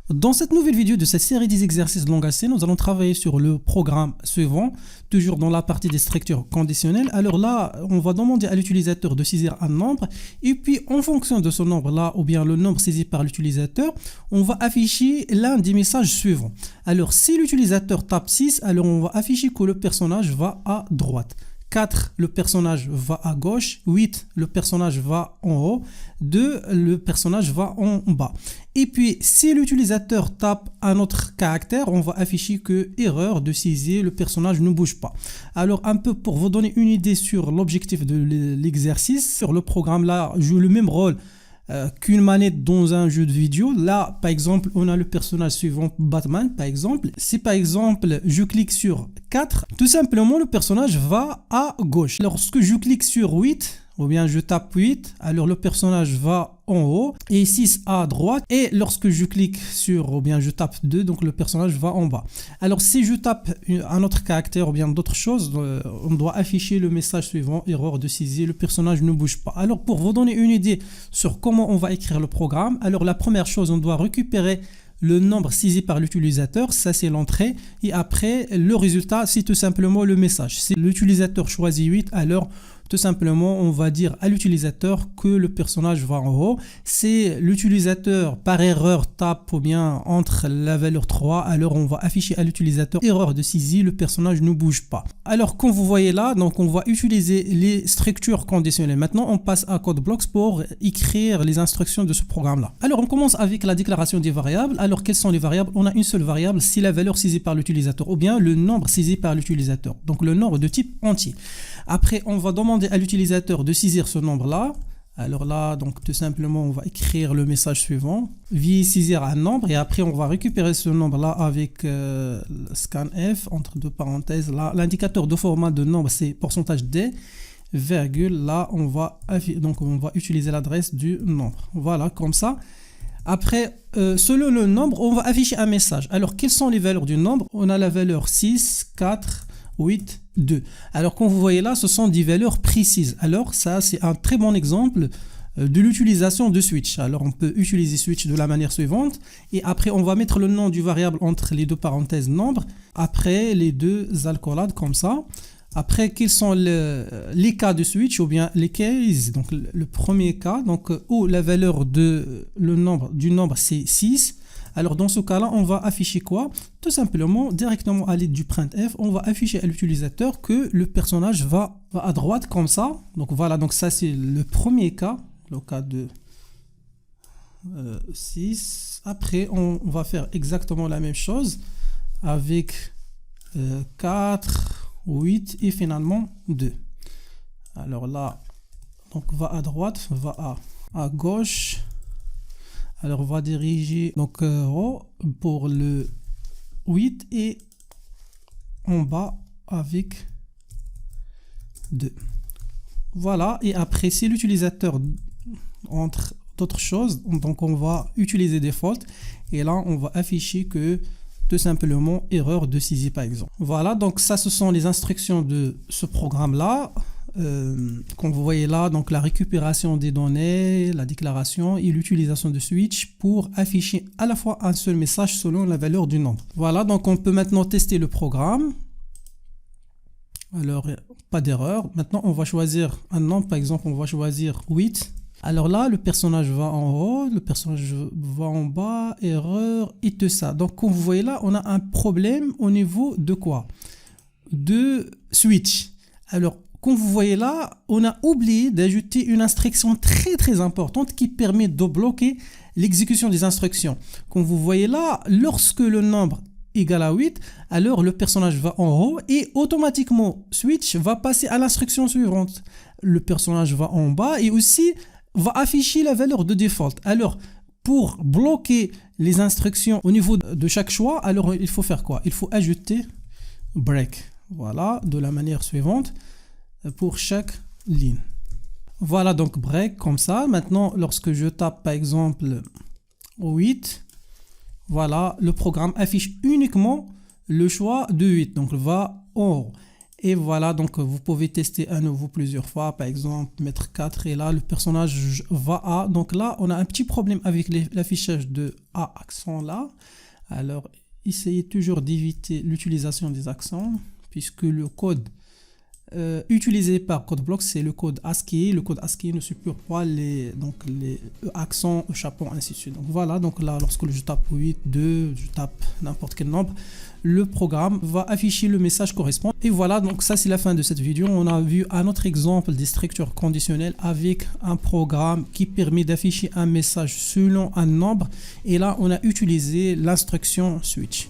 Dans cette nouvelle vidéo de cette série des exercices de langage C, nous allons travailler sur le programme suivant, toujours dans la partie des structures conditionnelles. Alors là, on va demander à l'utilisateur de saisir un nombre et puis en fonction de ce nombre-là ou bien le nombre saisi par l'utilisateur, on va afficher l'un des messages suivants. Alors si l'utilisateur tape 6, alors on va afficher que le personnage va à droite. 4, le personnage va à gauche. 8, le personnage va en haut. 2, le personnage va en bas. Et puis, si l'utilisateur tape un autre caractère, on va afficher que erreur de saisir, le personnage ne bouge pas. Alors, un peu pour vous donner une idée sur l'objectif de l'exercice, sur le programme là, joue le même rôle qu'une manette dans un jeu de vidéo. Là, par exemple, on a le personnage suivant, Batman, par exemple. Si, par exemple, je clique sur 4, tout simplement, le personnage va à gauche. Lorsque je clique sur 8, ou bien je tape 8, alors le personnage va en haut et 6 à droite. Et lorsque je clique sur, ou bien je tape 2, donc le personnage va en bas. Alors si je tape un autre caractère ou bien d'autres choses, on doit afficher le message suivant, erreur de saisie, le personnage ne bouge pas. Alors pour vous donner une idée sur comment on va écrire le programme, alors la première chose, on doit récupérer le nombre saisi par l'utilisateur, ça c'est l'entrée, et après le résultat c'est tout simplement le message. Si l'utilisateur choisit 8, alors tout simplement on va dire à l'utilisateur que le personnage va en haut. Si l'utilisateur par erreur tape ou bien entre la valeur 3, alors on va afficher à l'utilisateur erreur de saisie, le personnage ne bouge pas. Alors comme vous voyez là, donc on va utiliser les structures conditionnelles. Maintenant on passe à CodeBlocks pour écrire les instructions de ce programme là. Alors on commence avec la déclaration des variables. Alors quelles sont les variables? On a une seule variable, c'est la valeur saisie par l'utilisateur ou bien le nombre saisi par l'utilisateur, donc le nombre de type entier. Après on va demander à l'utilisateur de saisir ce nombre là. Alors là, donc tout simplement on va écrire le message suivant, veuillez saisir un nombre, et après on va récupérer ce nombre là avec scanf entre deux parenthèses. Là l'indicateur de format de nombre c'est %d, virgule, là on va utiliser l'adresse du nombre. Voilà, comme ça. Après, selon le nombre, on va afficher un message. Alors, quelles sont les valeurs du nombre? On a la valeur 6, 4, 8, 2. Alors, comme vous voyez là, ce sont des valeurs précises. Alors, ça, c'est un très bon exemple de l'utilisation de switch. Alors, on peut utiliser switch de la manière suivante. Et après, on va mettre le nom du variable entre les deux parenthèses nombre. Après, les deux accolades comme ça. Après, quels sont les cas de switch ou bien les cases? Donc, le premier cas, donc, où la valeur du nombre, c'est 6. Alors, dans ce cas-là, on va afficher quoi? Tout simplement, directement à l'aide du printf, on va afficher à l'utilisateur que le personnage va à droite comme ça. Donc, voilà, donc ça, c'est le premier cas, le cas de 6. Après, on va faire exactement la même chose avec 4... 8 et finalement 2. Alors là, donc va à droite, va à gauche. Alors on va diriger donc pour le 8 et en bas avec 2. Voilà, et après si l'utilisateur entre d'autres choses, donc on va utiliser default et là on va afficher que tout simplement erreur de saisie par exemple. Voilà, donc ça ce sont les instructions de ce programme là. Comme vous voyez là, donc la récupération des données, la déclaration et l'utilisation de switch pour afficher à la fois un seul message selon la valeur du nombre. Voilà, donc on peut maintenant tester le programme. Alors pas d'erreur. Maintenant on va choisir un nombre, par exemple on va choisir 8. Alors là, le personnage va en haut, le personnage va en bas, erreur et tout ça. Donc, comme vous voyez là, on a un problème au niveau de quoi? De switch. Alors, comme vous voyez là, on a oublié d'ajouter une instruction très importante qui permet de bloquer l'exécution des instructions. Comme vous voyez là, lorsque le nombre égale à 8, alors le personnage va en haut et automatiquement, switch va passer à l'instruction suivante. Le personnage va en bas et aussi va afficher la valeur de default. Alors, pour bloquer les instructions au niveau de chaque choix, alors il faut faire quoi? Il faut ajouter break. Voilà, de la manière suivante pour chaque ligne. Voilà, donc break comme ça. Maintenant, lorsque je tape par exemple 8, voilà, le programme affiche uniquement le choix de 8. Donc, va en haut. Et voilà, donc vous pouvez tester à nouveau plusieurs fois, par exemple mettre 4 et là le personnage va à. Donc là, on a un petit problème avec l'affichage de A accent là. Alors, essayez toujours d'éviter l'utilisation des accents puisque le code utilisé par CodeBlock, c'est le code ASCII. Le code ASCII ne supporte pas les accents, chapeau, ainsi de suite. Donc voilà, donc là, lorsque je tape 8, 2, je tape n'importe quel nombre, le programme va afficher le message correspondant. Et voilà, donc ça c'est la fin de cette vidéo. On a vu un autre exemple des structures conditionnelles avec un programme qui permet d'afficher un message selon un nombre. Et là, on a utilisé l'instruction switch.